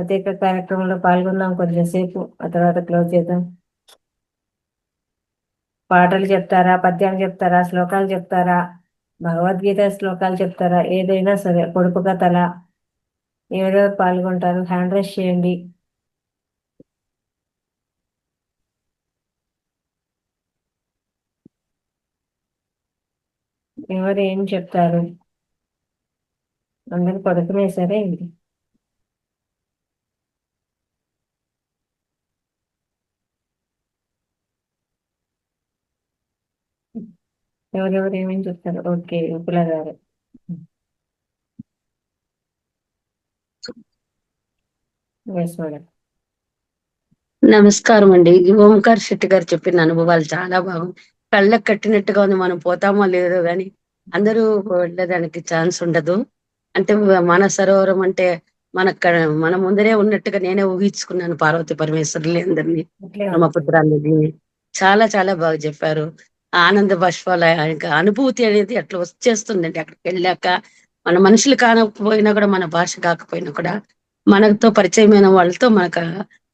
ప్రత్యేక కార్యక్రమంలో పాల్గొందాం కొంచెంసేపు, ఆ తర్వాత క్లోజ్ చేద్దాం. పాటలు చెప్తారా, పద్యాలు చెప్తారా, శ్లోకాలు చెప్తారా, భగవద్గీత శ్లోకాలు చెప్తారా, ఏదైనా సరే, పొడుపు కథల, ఎవరెవరు పాల్గొంటారు హ్యాండ్ రైస్ చేయండి. ఎవరు ఏం చెప్తారు? అందరు పడుకునే సరే ఇది. ఎవరెవరు ఏమేమి చెప్తారు? ఓకే, విపుల గారు. Yes madam. నమస్కారం అండి. ఓంకార్ శెట్టి గారు చెప్పిన అనుభవాలు చాలా బాగుంది. కళ్ళకు కట్టినట్టుగా ఉంది. మనం పోతామో లేదో గాని అందరూ వెళ్ళడానికి ఛాన్స్ ఉండదు. అంటే మన సరోవరం అంటే మన ముందరే ఉన్నట్టుగా నేనే ఊహించుకున్నాను పార్వతి పరమేశ్వరులు అందరినీ, అట్లే ఉంటుంది. బ్రహ్మపుత్రాన్ని. చాలా చాలా బాగా చెప్పారు. ఆనంద బాష్పాల ఇంకా అనుభూతి అనేది అట్లా వచ్చేస్తుందండి అక్కడికి వెళ్ళాక. మన మనుషులు కాకపోయినా కూడా, మన భాష కాకపోయినా కూడా, మనతో పరిచయమైన వాళ్ళతో మనకు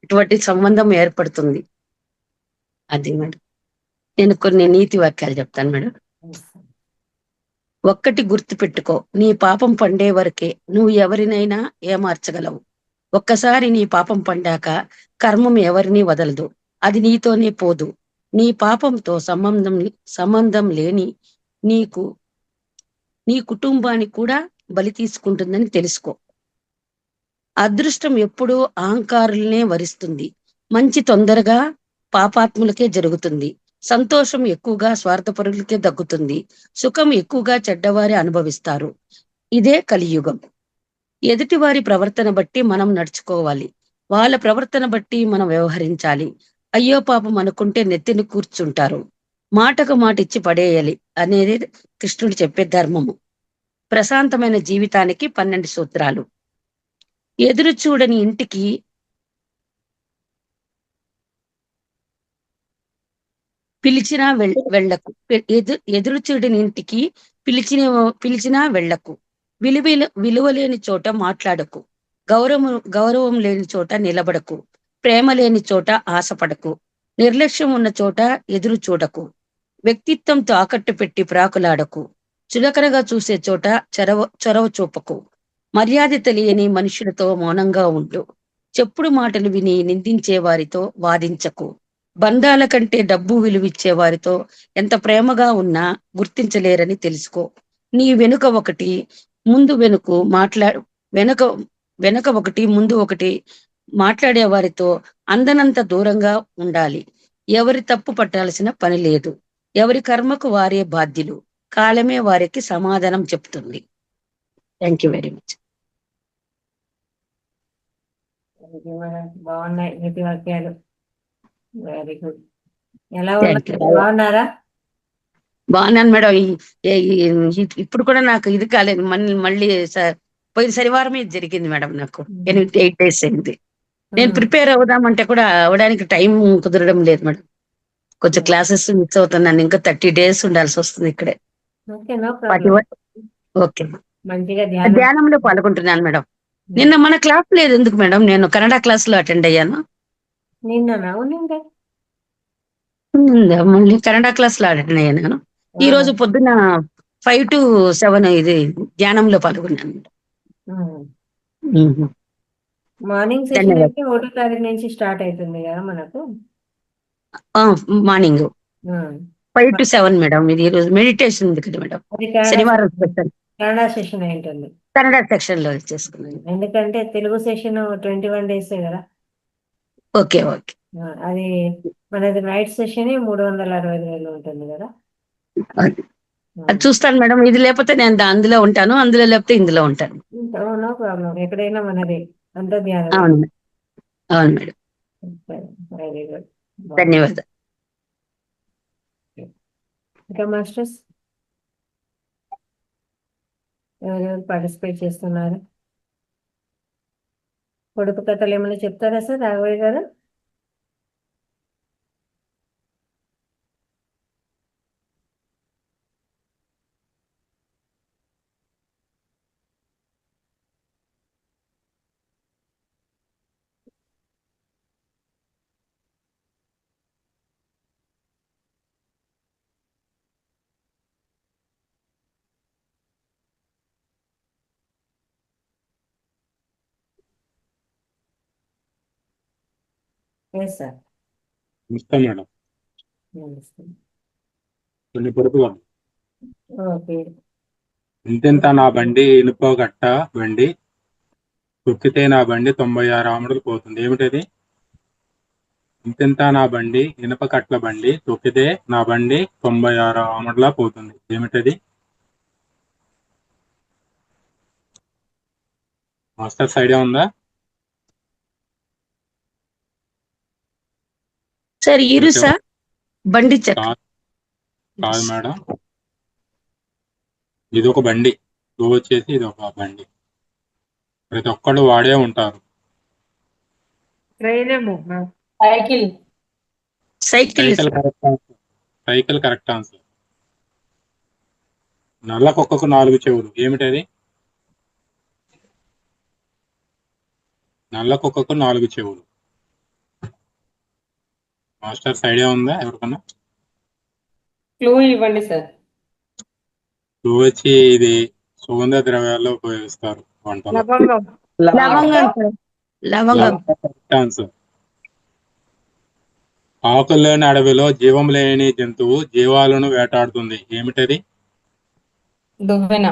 ఇటువంటి సంబంధం ఏర్పడుతుంది. అది మేడం. నేను కొన్ని నీతి వాక్యాలు చెప్తాను మేడం. ఒక్కటి గుర్తు పెట్టుకో, నీ పాపం పండే వరకే నువ్వు ఎవరినైనా ఏమార్చగలవు. ఒక్కసారి నీ పాపం పండాక కర్మం ఎవరినీ వదలదు. అది నీతోనే పోదు. నీ పాపంతో సంబంధం లేని నీకు నీ కుటుంబాన్ని కూడా బలి తీసుకుంటుందని తెలుసుకో. అదృష్టం ఎప్పుడూ అహంకారులనే వరిస్తుంది. మంచి తొందరగా పాపాత్ములకే జరుగుతుంది. సంతోషం ఎక్కువగా స్వార్థపరులకే దక్కుతుంది. సుఖం ఎక్కువగా చెడ్డవారే అనుభవిస్తారు. ఇదే కలియుగం. ఎదుటివారి ప్రవర్తన బట్టి మనం నడుచుకోవాలి. వాళ్ళ ప్రవర్తన బట్టి మనం వ్యవహరించాలి. అయ్యో పాపం అనుకుంటే నెత్తిని కూర్చుంటారు. మాటకు మాట ఇచ్చి పడేయాలి అనేది కృష్ణుడు చెప్పే ధర్మము. ప్రశాంతమైన జీవితానికి 12 సూత్రాలు. ఎదురు చూడని ఇంటికి పిలిచినా వెళ్ళకు. ఎదురు చూడని ఇంటికి పిలిచిన పిలిచినా వెళ్ళకు. విలువ లేని చోట మాట్లాడకు. గౌరవం లేని చోట నిలబడకు. ప్రేమ లేని చోట ఆశపడకు. నిర్లక్ష్యం ఉన్న చోట ఎదురు చూడకు. వ్యక్తిత్వంతో ఆకట్టు పెట్టి ప్రాకులాడకు. చులకనగా చూసే చోట చొరవ చూపకు. మర్యాద తెలియని మనుషులతో మౌనంగా ఉండు. చెప్పుడు మాటలు విని నిందించే వారితో వాదించకు. బంధాల కంటే డబ్బు విలువిచ్చే వారితో ఎంత ప్రేమగా ఉన్నా గుర్తించలేరని తెలుసుకో. నీ వెనుక ఒకటి ముందు వెనుక వెనుక ఒకటి ముందు ఒకటి మాట్లాడే వారితో అందనంత దూరంగా ఉండాలి. ఎవరి తప్పు పట్టాల్సిన పని లేదు. ఎవరి కర్మకు వారే బాధ్యులు. కాలమే వారికి సమాధానం చెప్తుంది. Thank you very much. బాగున్నాయి నీతి వాక్యాలు. Very good. ఎలా థ్యాంక్ యూ. ఉన్నారు, బాగున్నారా? బాగున్నాను మేడం. ఇప్పుడు కూడా నాకు ఇది కాలేదు. మళ్ళీ పోయిన శనివారం ఇది జరిగింది మేడం. నాకు 8 days అయింది. నేను ప్రిపేర్ అవుదామంటే కూడా అవడానికి టైం కుదరడం లేదు మేడం. కొంచెం క్లాసెస్ మిస్ అవుతున్నాను. ఇంకా 30 days ఉండాల్సి వస్తుంది ఇక్కడే. Okay, no problem. ఓకే. మంచిగా ధ్యానంలో పాల్గొంటున్నాను మేడం. నిన్న మన క్లాస్ లేదు ఎందుకు మేడం? నేను కన్నడ క్లాస్ లో అటెండ్ అయ్యాను. నిన్ననా? ఉన్నిందే. మళ్ళీ కన్నడ క్లాస్ లో అటెండ్ అయ్యాను. ఈ రోజు పొద్దున 5 to 7 ఇది ధ్యానంలో పాల్గొన్నాను. మార్నింగ్ సెషన్ ధన్యవాదాలు. అయితే 1వ తారీఖు నుంచి స్టార్ట్ అవుతుంది కదా మనకు. Morning 5 to 7 madam. ఇది ఈ రోజు మెడిటేషన్ ఉంది కదా మేడం. అది కన్నడ శనివారం సెషన్. స్పెషల్ కన్నడ సెషన్ ఏంటండి? కన్నడ సెక్షన్ లో చేసుకున్నాను. ఎందుకంటే తెలుగు సెషన్ 21 days కదా. Okay okay. అది మనది నైట్ సెషన్ 365 ఉంటుంది కదా. అది చూస్తాను మేడం. ఇది లేకపోతే నేను అందులో ఉంటాను, అందులో లేకపోతే ఇందులో ఉంటాను. నో ప్రాబ్లం, ఎక్కడైనా మనది అంత ధ్యానం. అవును అవును మేడం. Very good. ధన్యవాదాలు. ఇంకా మాస్టర్స్ ఎవరెవరు పార్టిసిపేట్ చేస్తున్నారు? పొడుపు కథలు ఏమైనా చెప్తారా సార్ రాఘవయ్య గారు? Yes sir. ఇస్తాం మేడం. కొన్ని పొడుపుగా ఓకే. ఇంతెంత నా బండి ఇనుప గట్ట బండి తొక్కితే నా బండి 96 ఆమడలు పోతుంది. ఏమిటది? ఇంతెంత నా బండి ఇనుప కట్ల బండి తొక్కితే నా బండి 96 ఆమడలా పోతుంది. ఏమిటది? మాస్టర్స్ ఐడియా ఉందా? సార్ ఇరుస బండి చెక్క. కాదు మేడం, ఇది ఒక బండి. వచ్చేసి ఇది ఒక బండి, ప్రతి ఒక్కళ్ళు వాడే ఉంటారు. ట్రైన్ ఏమో cycle. Cycle. Cycle correct answer. నల్ల కుక్కకు 4 చెవులు. ఏమిటది? నల్ల కుక్కకు 4 చెవులు. మాస్టర్స్ ఐడియా ఉందా ఎవరికన్నా? క్లూ ఇవ్వండి సార్. క్లూ వచ్చి ఇది సుగంధ ద్రవ్యాల్లో ఉపయోగిస్తారు వంటలో. లవంగం. లవంగం సార్. లవంగం. Correct answer. ఆకుల్లోని అడవిలో జీవం లేని జంతువు జీవాలను వేటాడుతుంది. ఏమిటది? దువ్వెన.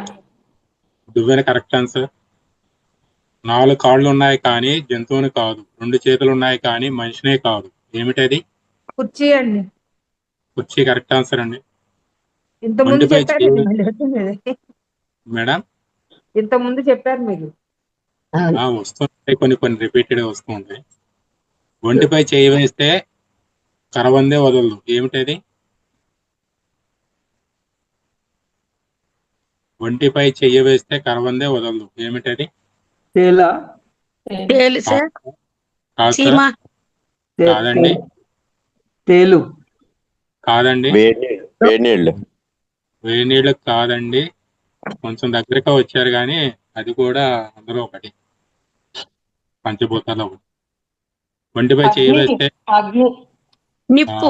దువ్వెన కరెక్ట్ ఆన్సర్. 4 కాళ్ళు ఉన్నాయి కానీ జంతువుని కాదు. 2 చేతులు ఉన్నాయి కానీ మనిషినే కాదు. ఏమిటది? కుర్చీ అండి. కుర్చీ కరెక్ట్ ఆన్సర్ అండి. ఇంత ముందు ఒంటిపై చెప్పారు మేడం, ఇంత ముందు చెప్పారు మీరు. వస్తుంటాయి, కొన్ని రిపీటెడ్ వస్తూ ఉంటాయి. ఒంటిపై చేయి వేస్తే కరవందే వదలదు. ఏమిటది? ఒంటిపై చెయ్యి వేస్తే కరవందే వదలదు. ఏమిటది? తేలు సార్. కాదు చీమ. సార్. కాదండి. తేలు. కాదండి. వేడినీళ్ళు. వేడినీళ్ళు కాదండి. కొంచెం దగ్గరగా వచ్చారు కానీ అది కూడా అందులో ఒకటి, పంచభూతాల్లో ఒకటి. ఒంటిపై చెయ్యి వేస్తే నిప్పు.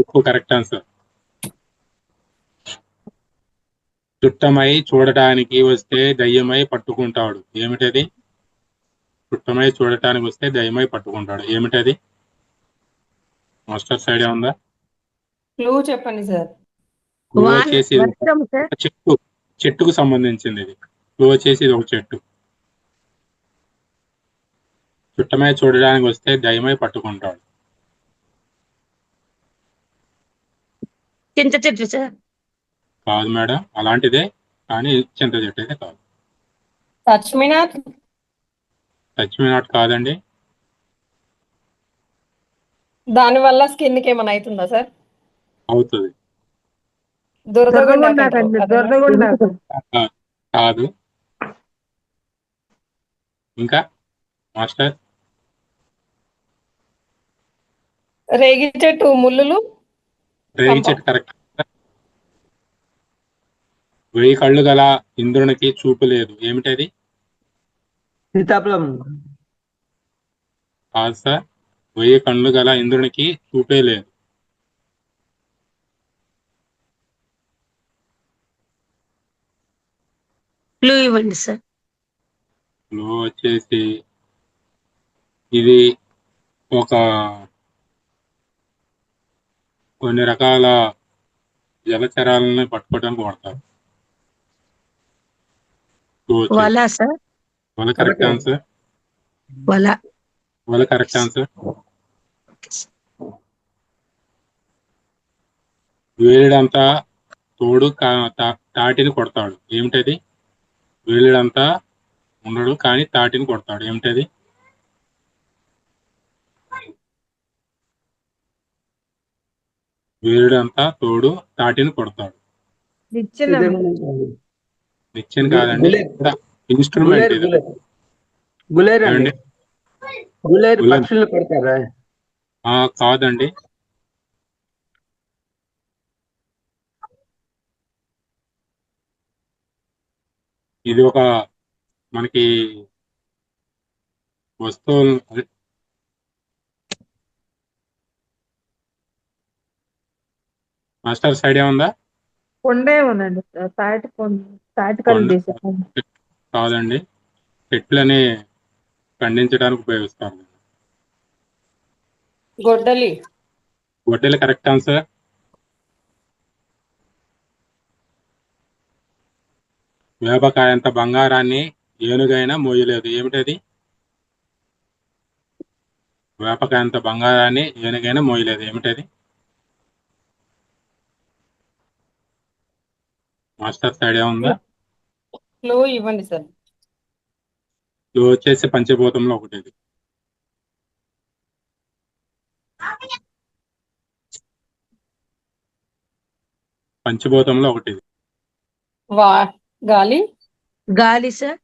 ఉప్పు కరెక్ట్ ఆన్సర్. చుట్టమై చూడటానికి వస్తే దయ్యమై పట్టుకుంటాడు. ఏమిటది? చుట్టమై చూడటానికి వస్తే దయ్యమై పట్టుకుంటాడు. ఏమిటది? మాస్టర్స్ ఐడియా ఉందా? క్లూ చెప్పండి సార్. క్లూ వచ్చేసి వర్షం సార్. చెట్టుకు సంబంధించింది ఇది. క్లూ వచ్చేసి ఇది ఒక చెట్టు. చుట్టమై చూడడానికి వస్తే దయ్యమై పట్టుకుంటాడు. చింత చెట్టు సార్. కాదు మేడం, అలాంటిదే కానీ చింత చెట్టు అయితే కాదు. టచ్మినాట్ కాదండి. దాని వల్ల స్కిన్ కి ఏమైనా అవుతుందా సార్? అవుతుంది. కాదు. ఇంకా మాస్టర్? రేగి చెట్టు ముళ్ళులు. రేగి చెట్టు కరెక్ట్. 1000 కళ్ళు గల ఇంద్రునికి చూపు లేదు. ఏమిటది? సీతాఫలం. కాదు సార్. 1000 కళ్ళు గల ఇంద్రునికి చూపే లేదు. క్లూ ఇవ్వండి సార్. క్లూ వచ్చేసి ఇది ఒక కొన్ని రకాల జలచరాలను పట్టుకోవడానికి వాడతారు. వల సార్. వల కరెక్ట్ ఆన్సర్. వల కరెక్ట్ ఆన్సర్. వేలుడంతా తోడు తాటిని కొడతాడు. ఏమిటది? వేలుడంతా ఉండడు కానీ తాటిని కొడతాడు. ఏమిటది? వేలుడంతా తోడు తాటిని కొడతాడు. నిచ్చెన కాదండి. ఇన్స్ట్రుమెంట్ ఇది. పక్షులు కొడతారా? కాదండి. ఇది ఒక మనకి వస్తువులు. మాస్టర్స్ ఐడియా ఉందా? కొండేమోనండి. కాదండి. చెట్లని ఖండించడానికి ఉపయోగిస్తారు. గొడ్డలి. గొడ్డలి కరెక్ట్ ఆన్సర్. వేపకాయంత బంగారాన్ని ఏనుగైనా మోయలేదు, ఏమిటది? వేపకాయంత బంగారాన్ని ఏనుగైనా మోయలేదు, ఏమిటది? మాస్టర్స్ ఐడియా ఉందా? క్లూ ఇవ్వండి సార్. ఇది వచ్చేసి పంచభూతంలో ఒకటి. ఇది పంచభూతంలో ఒకటి. ఇది గాలి. గాలి సార్.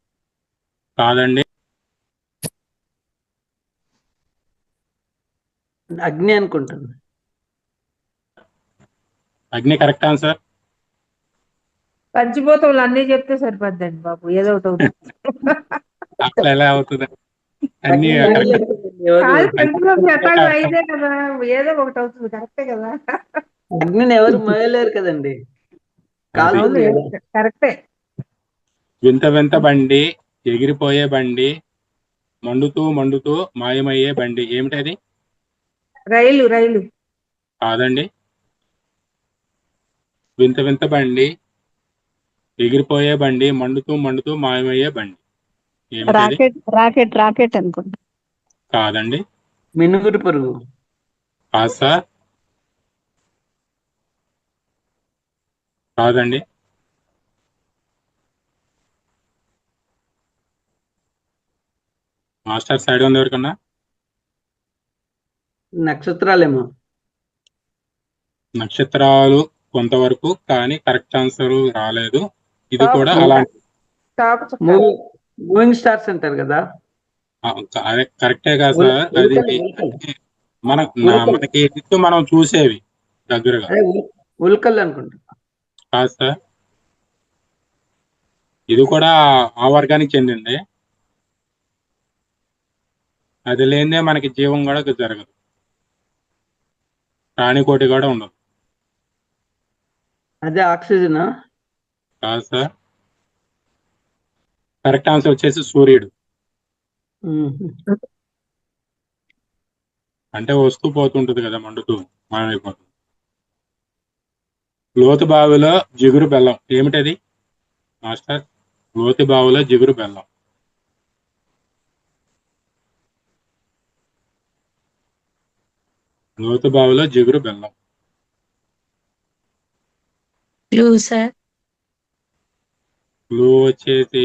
కాదండి. అగ్ని అనుకుంటాను. అగ్ని కరెక్ట్ ఆన్సర్. పంచిపోతాలు అన్ని చెప్తే సరిపోద్దండి బాబు, ఏదో ఒకటి అవుతుంది. అట్లా ఎలా అవుతుంది? అన్ని అగ్ని correct. ఎవరు కాదు, పంచిపోతం చెప్పాలి అయితే కదా, ఏదో ఒకటి అవుతుంది, కరెక్టే కదా. అగ్నిని ఎవరు మోయలేరు కదండి. అవును, కాలుతుంది కదా. కరెక్టే. వింత వింత బండి, ఎగిరిపోయే బండి, మండుతూ మండుతూ మాయమయ్యే బండి, ఏమిటది? రైలు. రైలు. కాదండి. వింత వింత బండి, ఎగిరిపోయే బండి, మండుతూ మండుతూ మాయమయ్యే బండి, ఏమిటది? రాకెట్. రాకెట్. రాకెట్ అనుకుంటా. కాదండి. మినుగురు పురుగు. కాదు సార్. కాదండి. మాస్టర్ సైడ్ ఉంది ఎవరికన్నా? నక్షత్రాలేమో. నక్షత్రాలు కొంతవరకు, కానీ కరెక్ట్ ఆన్సర్ రాలేదు. ఇది టాప్ కూడా చుక్క. అలాంటి టాప్ చుక్క. మూవింగ్ స్టార్స్ అంటారు కదా. కరెక్టే కదా సార్. అది మనకి ఎత్తు మనం చూసేవి దగ్గరగా. అదే ఉల్కల్ అనుకుంటా. కాదు సార్. ఇది కూడా ఆ వర్గానికి చెందింది. అది లేనిదే మనకి జీవం కూడా జరగదు, ప్రాణికోటి కూడా ఉండదు. అదే ఆక్సిజన్. కాదు సార్. కరెక్ట్ ఆన్సర్ వచ్చేసి సూర్యుడు. అంటే వస్తూ పోతుంటుంది కదా, మండుతూ మాయమైపోతుంది. లోతు బావిలో జిగురు బెల్లం, ఏమిటది మాస్టర్? లోతు బావిలో జిగురు బెల్లం. లోతు బావిలో జిగురు బెల్లం. Clue sir. క్లూ వచ్చేసి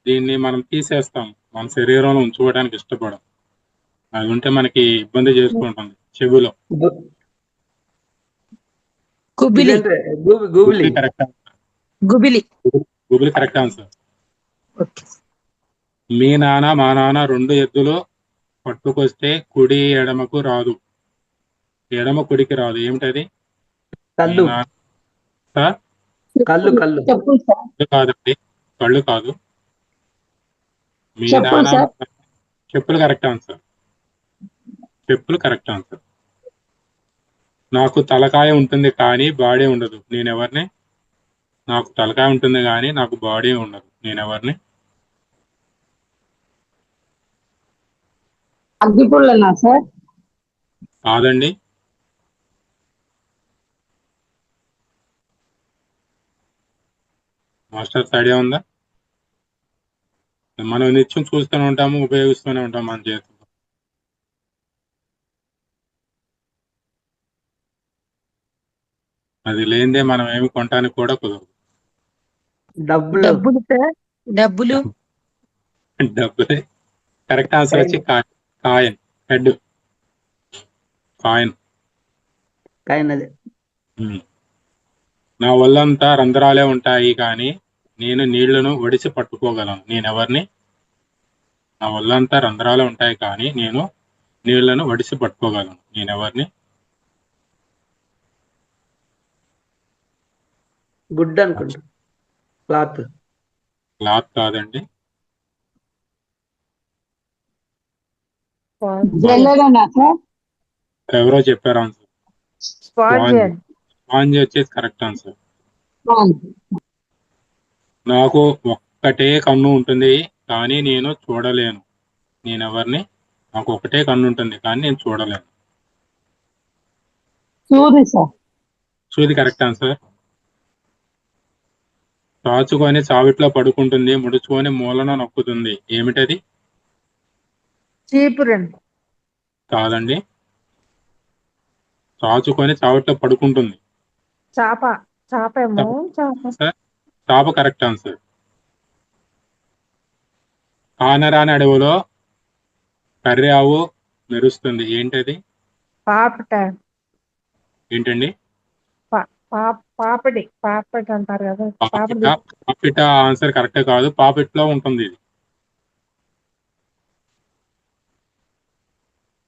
దీన్ని మనం తీసేస్తాం, మన శరీరంలో ఉంచుకోవడానికి ఇష్టపడం. అది ఉంటే మనకి ఇబ్బంది చేసుకుంటుంది చెవిలో. గుబిలి. గూగులి. Correct answer. గుబిలి. గుబిలి కరెక్ట్ ఆన్సర్. ఓకే. మీ నాన్న మా నాన్న రెండు ఎద్దులు పట్టుకొస్తే కుడి ఎడమకు రాదు, ఎడమ కుడికి రాదు, ఏమిటది? కళ్ళు. మీ నాన్న- సార్? కళ్ళు. కళ్ళు. చెప్పులు సార్. కళ్ళు కాదండి, కళ్ళు కాదు. మీ చెప్పులు నాన్న సార్. చెప్పులు కరెక్ట్ ఆన్సర్. చెప్పులు కరెక్ట్ ఆన్సర్. నాకు తలకాయ ఉంటుంది కానీ బాడీ ఉండదు, నేనెవరిని? నాకు తలకాయ ఉంటుంది కానీ నాకు బాడీ ఉండదు, నేనెవరిని? అగ్గిపుల్లనా సార్? కాదండి. మాస్టర్స్ ఐడియా ఉందా? మనం నిత్యం చూస్తూనే ఉంటాము, ఉపయోగిస్తూనే ఉంటాం మన చేతిలో. అది లేనిదే మనం ఏమి కొనడానికి కూడా కుదరదు. డబ్బులు. డబ్బులు సార్. డబ్బులు. డబ్బులే కరెక్ట్ ఆన్సర్. వచ్చి కాయిన్. Head coin. కాయనది. నా ఒళ్ళంతా రంధ్రాలే ఉంటాయి కానీ నేను నీళ్లను ఒడిసి పట్టుకోగలను, నేనెవరిని? నా ఒళ్ళంతా రంధ్రాలే ఉంటాయి కానీ నేను నీళ్లను ఒడిసి పట్టుకోగలను, నేనెవరిని? గుడ్ అనుకుంటా. క్లాత్. క్లాత్ కాదండి. జల్లెడనా సార్? ఎవరో చెప్పారు ఆన్సర్. స్పాంజ్. స్పాంజ్ వచ్చేసి కరెక్ట్ ఆన్సర్. అవును. నాకు ఒక్కటే కన్ను ఉంటుంది కానీ నేను చూడలేను, నేనెవరిని? నాకు ఒకటే కన్ను ఉంటుంది కానీ నేను చూడలేను, సూది సార్. సూది కరెక్ట్ ఆన్సర్. చాచుకొని చావిట్లో పడుకుంటుంది, ముడుచుకొని మూలన నొక్కుతుంది, ఏమిటది? చీపురండి. కాదండి. చాచుకొని చావిట్లో పడుకుంటుంది. చాపేమో. సార్ చాప కరెక్ట్ ఆన్సర్. కానరాని అడవిలో కర్రి ఆవు మెరుస్తుంది, ఏంటది? ఏంటండి? పాపడి అంటారు కదా. పాపిట ఆన్సర్ కరెక్ట్ కాదు, పాపిట్లో ఉంటుంది ఇది.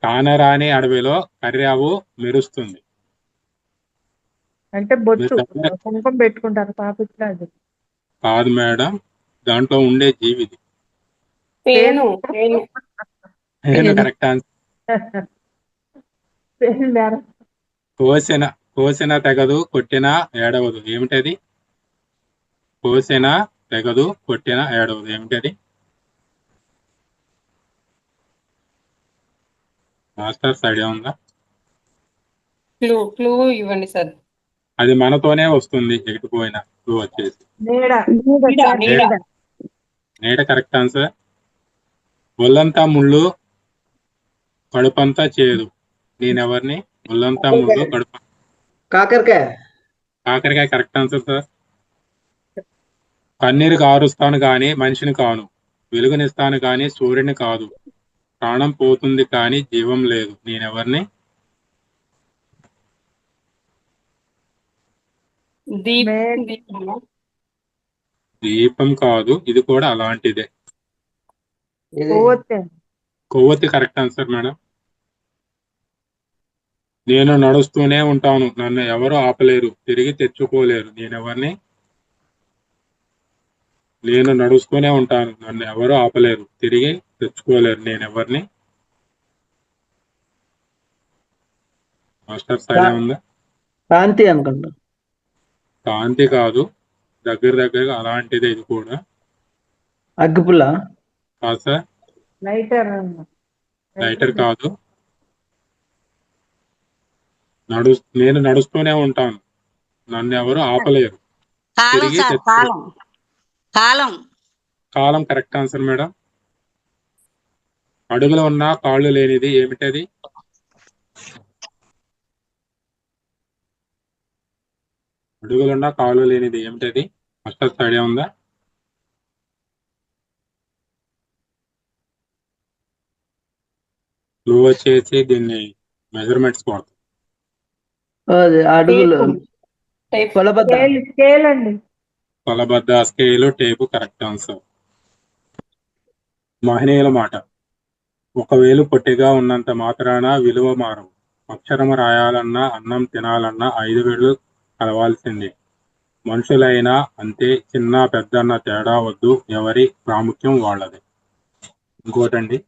కానరాని అడవిలో కర్రి ఆవు మెరుస్తుంది అంటే బొచ్చు కుంకుమ పెట్టుకుంటారు పాపిట్లో. అది కాదు మేడం, దాంట్లో ఉండే జీవిది. పేను కరెక్ట్ ఆన్సర్. కోసిన తెగదు, కొట్టినా ఏడవదు, ఏమిటది? కోసిన తెగదు, కొట్టినా ఏడవదు, ఏమిటది? మాస్టర్స్ ఐడియా ఉందా? క్లూ ఇవ్వండి సార్. అది మనతోనే వస్తుంది, ఎగిపోయినా. క్లూ వచ్చేసి నీడ కరెక్ట్ ఆన్సర్. ఒళ్ళంతా ముళ్ళు, కడుపంతా చేదు, నేనెవరిని? ఒళ్ళంతా ముళ్ళు, కడుపు. కాకరకాయ కరెక్ట్ ఆన్సర్ సార్. కన్నీరు కారుస్తాను కానీ మనిషిని కాను, వెలుగునిస్తాను కానీ సూర్యుని కాదు, ప్రాణం పోతుంది కానీ జీవం లేదు, నేనెవరిని? దీపం కాదు, ఇది కూడా అలాంటిదే. కొవ్వొత్తి కరెక్ట్ ఆన్సర్ మేడం. నేను నడుస్తూనే ఉంటాను, నన్ను ఎవరు ఆపలేరు, తిరిగి తెచ్చుకోలేరు, నేనెవరిని? నేను నడుస్తూనే ఉంటాను, నన్ను ఎవరు ఆపలేరు, తిరిగి తెచ్చుకోలేరు, నేనెవరిని? మాస్టర్స్ ఐడియా ఉందా? కాంతి అనుకుంటా. కాంతి కాదు, దగ్గరగా అలాంటిదే ఇది కూడా. అగ్గిపుల్ల కాదు సార్. లైటర్ కాదు. నేను నడుస్తూనే ఉంటాను, నన్ను ఎవరు ఆపలేరు, తిరిగి కాలం కరెక్ట్ ఆన్సర్ మేడం. అడుగులో ఉన్న కాళ్ళు లేనిది, ఏమిటది? అడుగులున్న కాళ్ళు లేనిది, ఏమిటది? మాస్టర్స్ ఐడియా ఉందా? క్లూ వచ్చేసి దీన్ని మెజర్మెంట్స్ వాడతాం. అడుగులు కొలబద్ద, స్కేలు, టేపు కరెక్ట్ ఆన్సర్. మహనీయుల మాట. ఒకవేళ పొట్టిగా ఉన్నంత మాత్రాన విలువ మారవు, అక్షరము రాయాలన్నా అన్నం తినాలన్నా 5 వేళ్ళు కలవాల్సిందే, మనుషులైనా అంతే, చిన్న పెద్దన్న తేడా వద్దు, ఎవరి ప్రాముఖ్యం వాళ్ళది. ఇంకోటండి,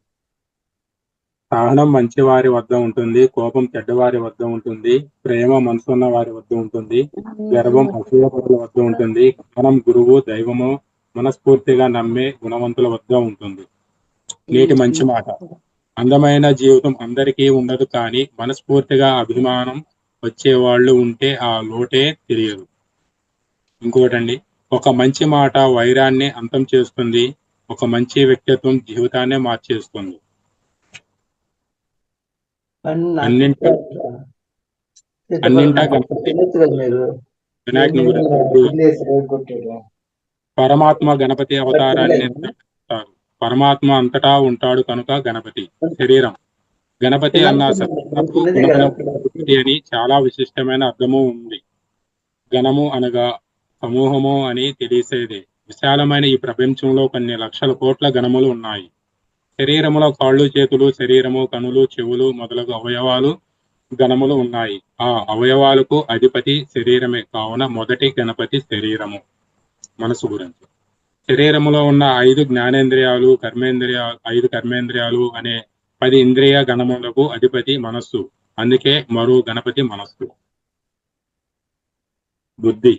సహనం మంచివారి వద్ద ఉంటుంది, కోపం చెడ్డవారి వద్ద ఉంటుంది, ప్రేమ మనసున్న వారి వద్ద ఉంటుంది, గర్వం అసూయపరుల వద్ద ఉంటుంది, జ్ఞానం గురువు దైవము మనస్ఫూర్తిగా నమ్మే గుణవంతుల వద్ద ఉంటుంది. నేటి మంచి మాట. అందమైన జీవితం అందరికీ ఉండదు, కానీ మనస్ఫూర్తిగా అభిమానం వచ్చేవాళ్ళు ఉంటే ఆ లోటే తెలియదు. ఇంకోటండి, ఒక మంచి మాట వైరాన్ని అంతం చేస్తుంది, ఒక మంచి వ్యక్తిత్వం జీవితాన్నే మార్చేస్తుంది. అన్నింటా గణపతి. వినాయకుని గురించి పరమాత్మ గణపతి అవతారాన్ని పరమాత్మ అంతటా ఉంటాడు కనుక గణపతి. శరీరం. గణపతి అన్న శబ్దమునకు గుణములు అని చాలా విశిష్టమైన అర్థము ఉంది. గణము అనగా సమూహము అని తెలిసేదే. విశాలమైన ఈ ప్రపంచంలో కొన్ని లక్షల కోట్ల గణములు ఉన్నాయి. శరీరములో కాళ్ళు, చేతులు, శరీరము, కనులు, చెవులు మొదలగు అవయవాలు గణములు ఉన్నాయి. ఆ అవయవాలకు అధిపతి శరీరమే కావున మొదటి గణపతి శరీరము. మనసు గురించి. శరీరములో ఉన్న 5 జ్ఞానేంద్రియాలు, 5 కర్మేంద్రియాలు అనే 10 ఇంద్రియ గణములకు అధిపతి మనస్సు. అందుకే మరో గణపతి మనస్సు. బుద్ధి.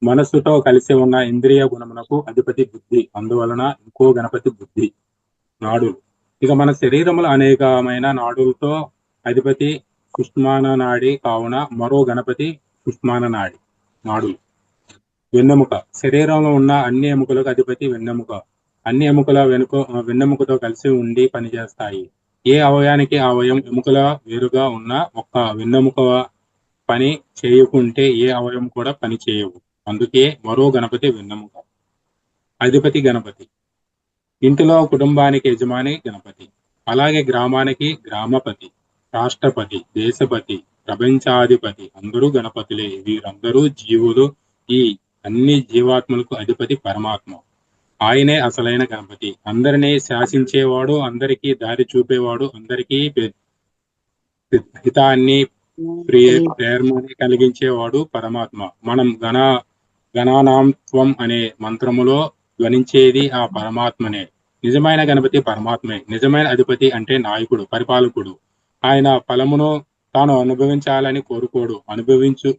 మనస్సుతో కలిసి ఉన్న ఇంద్రియ గుణమునకు అధిపతి బుద్ధి, అందువలన ఇంకో గణపతి బుద్ధి. నాడులు. ఇక మన శరీరములు అనేకమైన నాడులతో అధిపతి సుష్మాన నాడి కావున మరో గణపతి సుష్మాన నాడులు. వెన్నెముక శరీరంలో ఉన్న అన్ని ఎముకలకు అధిపతి వెన్నెముక. అన్ని ఎముకల వెన్నెముకతో కలిసి ఉండి పనిచేస్తాయి. ఏ అవయానికి ఆ అవయం ఎముకల వేరుగా ఉన్న ఒక్క వెన్నెముక పని చేయకుంటే ఏ అవయం కూడా పని చేయవు. అందుకే మరో గణపతి వెన్నెముక. అధిపతి గణపతి. ఇంటిలో కుటుంబానికి యజమాని గణపతి. అలాగే గ్రామానికి గ్రామపతి, రాష్ట్రపతి, దేశపతి, ప్రపంచాధిపతి అందరూ గణపతులే. వీరందరూ జీవులు. ఈ అన్ని జీవాత్మలకు అధిపతి పరమాత్మ. ఆయనే అసలైన గణపతి. అందరినీ శాసించేవాడు, అందరికీ దారి చూపేవాడు, అందరికీ హితాన్ని ప్రేరణని కలిగించేవాడు పరమాత్మ. మనం గణానాంత్వం అనే మంత్రములో ధ్వనించేది ఆ పరమాత్మనే. నిజమైన గణపతి పరమాత్మే. నిజమైన అధిపతి అంటే నాయకుడు, పరిపాలకుడు. ఆయన ఫలమును తాను అనుభవించాలని కోరుకోడు. అనుభవించు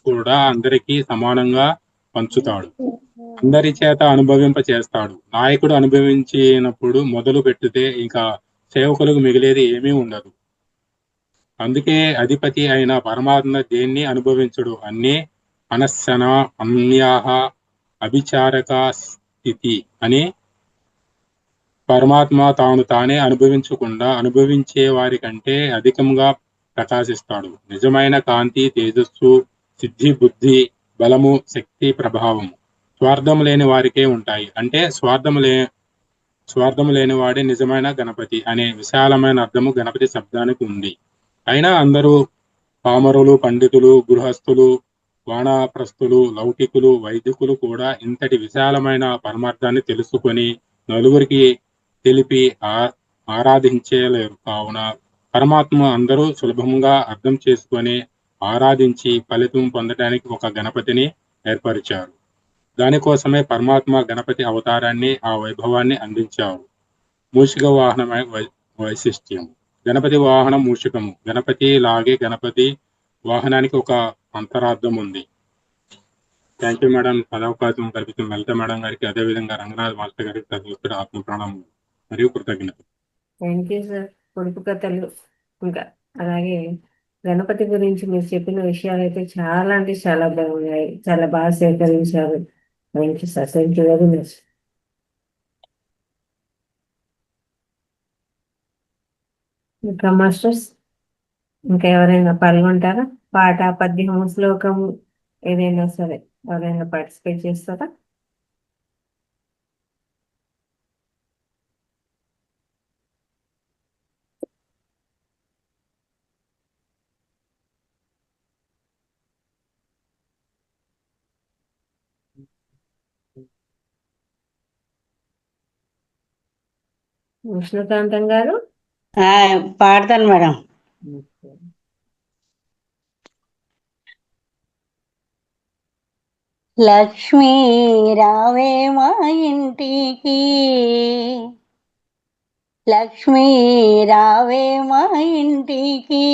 కూడా అందరికీ సమానంగా పంచుతాడు. అందరి చేత అనుభవింప చేస్తాడు. నాయకుడు అనుభవించినప్పుడు మొదలు పెట్టితే ఇంకా సేవకులకు మిగిలేది ఏమీ ఉండదు. అందుకే అధిపతి అయిన పరమాత్మ దేన్ని అనుభవించడు. అన్నీ అనశన అన్యాహ అభిచారక స్థితి అని పరమాత్మ తాను తానే అనుభవించకుండా అనుభవించే వారి కంటే అధికంగా ప్రకాశిస్తాడు. నిజమైన కాంతి, తేజస్సు, సిద్ధి, బుద్ధి, బలము, శక్తి, ప్రభావము స్వార్థం లేని వారికే ఉంటాయి. అంటే స్వార్థము లేని వాడే నిజమైన గణపతి అనే విశాలమైన అర్థము గణపతి శబ్దానికి ఉంది. అయినా అందరూ పామరులు, పండితులు, గృహస్థులు, వానప్రస్థులు, లౌకికులు, వైదికులు కూడా ఇంతటి విశాలమైన పరమార్థాన్ని తెలుసుకొని నలుగురికి తెలిపి ఆరాధించలేరు. కావున పరమాత్మ అందరూ సులభంగా అర్థం చేసుకొని ఆరాధించి ఫలితం పొందడానికి ఒక గణపతిని ఏర్పరిచారు. దానికోసమే పరమాత్మ గణపతి అవతారాన్ని, ఆ వైభవాన్ని అందించారు. మూషిక వాహనమై వైశిష్ట్యం. గణపతి వాహనం మూషికము. గణపతి లాగే గణపతి వాహనానికి ఒక అంతరార్థం ఉంది. Thank you madam. పదవకాశం కల్పించిన లలిత మేడం గారికి, అదేవిధంగా రంగనాథ్ మాస్టర్ గారికి తదుపరి ఆత్మ ప్రణామం మరియు కృతజ్ఞత. Thank you sir. పొడుపు కథలు ఇంకా అలాగే గణపతి గురించి మీరు చెప్పిన విషయాలు అయితే చాలా అంటే చాలా బాగున్నాయి. చాలా బాగా సేకరించారు. Thank you sir. Thank you very much. ఇంకా మాస్టర్స్ ఇంకా ఎవరైనా పాల్గొంటారా? పాట, పద్యం, శ్లోకం ఏదైనా సరే ఎవరైనా పార్టిసిపేట్ చేస్తారా? విష్ణుకాంతం గారు పాడతాను మేడం. లక్ష్మీ రావే మా ఇంటికి, లక్ష్మీ రావే మా ఇంటికి,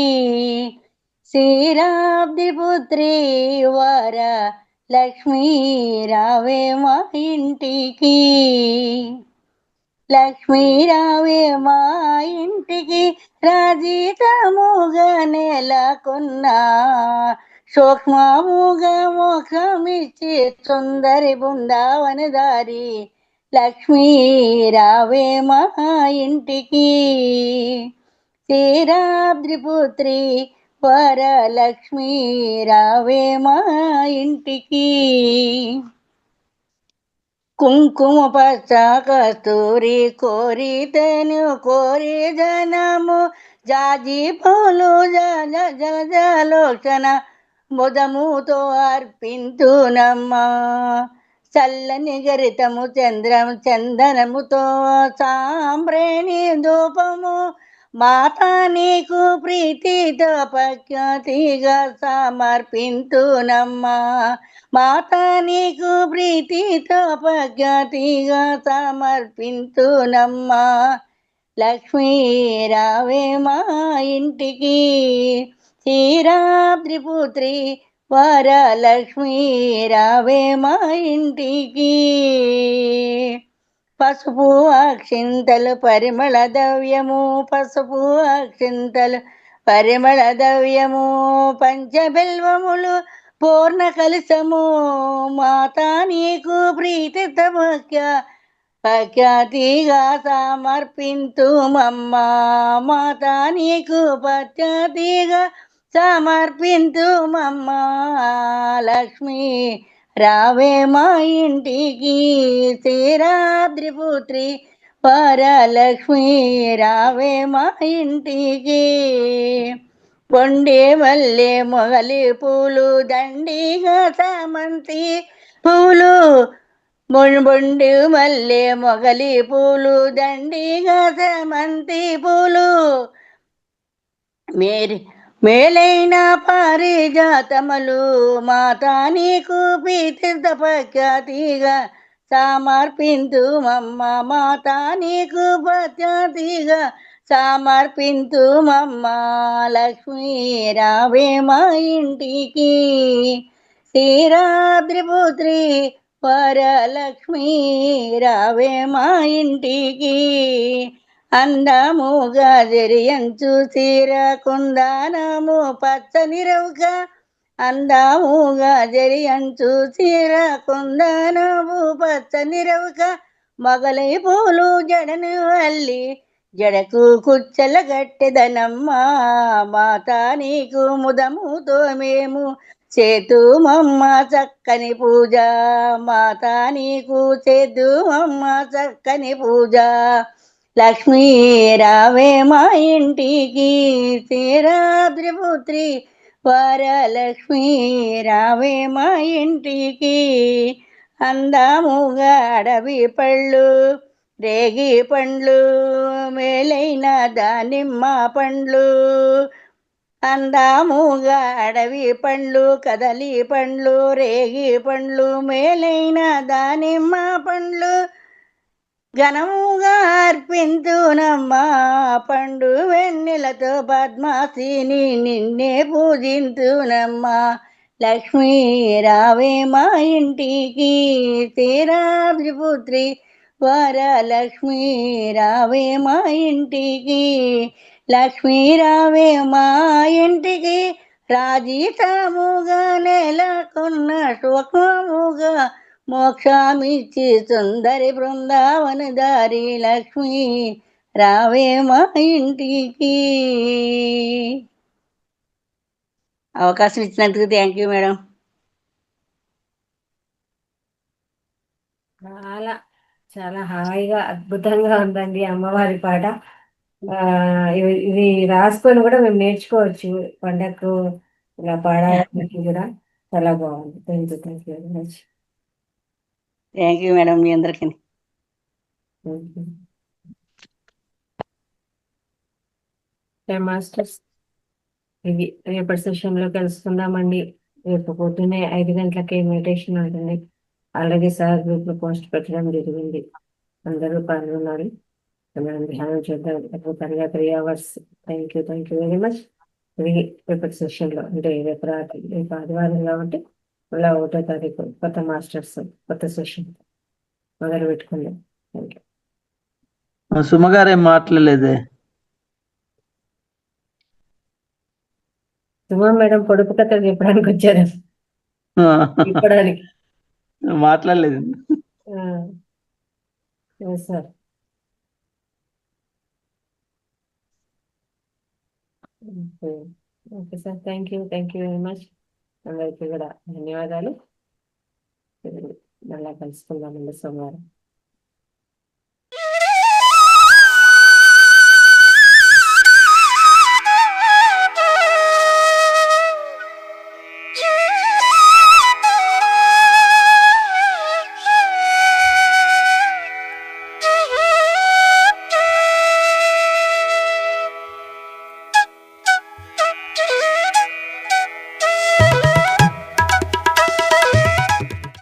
శ్రీరాబ్ది పుత్రి వర లక్ష్మీ రావే మా ఇంటికి, లక్ష్మీ రావే మా ఇంటికి, రాజితముగా నెలకొన్నా సూక్ష్మముగా మోక్షమిచ్చి సుందరి బృందావన దారి లక్ష్మీ రావే మా ఇంటికి, శ్రీరాబ్ది పుత్రి వరలక్ష్మీ రావే మా ఇంటికి. కుంకుమ పచ్చ కస్తూరి కోరితేను కోరి జనము, జాజి పూలు జలజలోచన ముదముతో అర్పింతునమ్మా, చల్లని గరితము చందనముతో సాంబ్రేణి ధూపము, మాతా నీకు ప్రీతితో ప్రఖ్యాతిగా సమర్పింతునమ్మా, మాతా నీకు ప్రీతితో ప్రఖ్యాతిగా సమర్పింతునమ్మా, లక్ష్మీ రావే మా ఇంటికి, శ్రీరాబ్ది పుత్రి వరలక్ష్మీ రావే మా ఇంటికి. పసుపు అక్షింతలు పరిమళ ద్రవ్యము, పసుపు అక్షింతలు పరిమళ ద్రవ్యము పంచబిల్వములు పూర్ణ కలశము మాతా నీకు ప్రీతితముఖ్య ప్రఖ్యాతిగా సమర్పింతుమమ్మ మాతా నీకు ప్రఖ్యాతిగా సమర్పింతుమమ్మ లక్ష్మి రావే మా ఇంటికి శ్రీరాద్రి పుత్రి వరలక్ష్మి రావే మా ఇంటికి పొండే మల్లె మొగలి పూలు దండిగా చామంతి పూలు బొండు మల్లె మొగలి పూలు దండిగా చామంతి పూలు మేలైన పారిజాతములు మాతా నీకు ప్రఖ్యాతిగా సమర్పింతుమమ్మ మాతా నీకు ప్రఖ్యాతిగా సమర్పింతుమమ్మ లక్ష్మీ రావే మా ఇంటికి శ్రీరాద్రి పుత్రి వరలక్ష్మి రావే మా ఇంటికి అందముగా జరియంచు చీర కుందానము పచ్చని రౌక అందముగా జరియంచు చీర కుందానము పచ్చని రౌక మొగలై పూలు జడను అల్లి జడకు కుచ్చల గట్టెదనమ్మ మాతా నీకు ముదముతో మేము చేతుమమ్మ చక్కని పూజ మాతా నీకు చేతుమమ్మ చక్కని పూజ లక్ష్మీ రావే మా ఇంటికి శ్రీరాద్రి పుత్రి వరలక్ష్మి రావే మా ఇంటికి అందముగా అడవి పళ్ళు రేగి పండ్లు మేలైన దానిమ్మ పండ్లు అందముగా అడవి పండ్లు కదలి పండ్లు రేగి పండ్లు మేలైన దానిమ్మ పండ్లు ఘనముగా అర్పింతునమ్మా పండు వెన్నెలతో పద్మాసిని నిన్నే పూజింతునమ్మా లక్ష్మీ రావే మా ఇంటికి శ్రీరాద్రి పుత్రి వరలక్ష్మి రావే మా ఇంటికి లక్ష్మీ రావే మా ఇంటికి రాజీతముగా నెలకొన్న శోకముగా మోక్షమిచ్చి సుందరి బృందావన దారి లక్ష్మి రావే మా ఇంటికి అవకాశం ఇచ్చినందుకు థ్యాంక్ యూ మేడం. చాలా చాలా హాయిగా అద్భుతంగా ఉందండి అమ్మవారి పాట. ఇది రాసుకొని కూడా మేము నేర్చుకోవచ్చు పండగకు ఇలా పాడడానికి కూడా. చాలా బాగుంది. Thank you very much. Thank you madam మీ అందరికీ. మాస్టర్స్ ఇది రేపటి సెషన్లో కలుసుకుందామండి. రేపు పొద్దున్నే 5 గంటలకి మెడిటేషన్ ఉంటుంది. ఆల్రెడీ సార్ గ్రూప్లో పోస్ట్ పెట్టడం జరిగింది. అందరూ పాల్గొన్నారు. మనం ధ్యానం చేద్దాం అద్భుతంగా 3 hours. Thank you very much. తిరిగి రేపటి సెషన్లో అంటే రేపు రాత్రి రేపు ఆదివారం కాబట్టి మళ్ళీ 1వ తారీఖు కొత్త మాస్టర్స్ కొత్త సెషన్ మొదలు పెట్టుకుందాం. Thank you. సుమగారు ఏం మాట్లాడలేదే. సుమా మేడం పొడుపు కథలు చెప్పడానికి వచ్చారు చెప్పడానికి. మాట్లాడలేదు sir okay sir. Thank you very much. అందరికీ కూడా ధన్యవాదాలు. మళ్ళా కలుసుకుందామండి సోమవారం.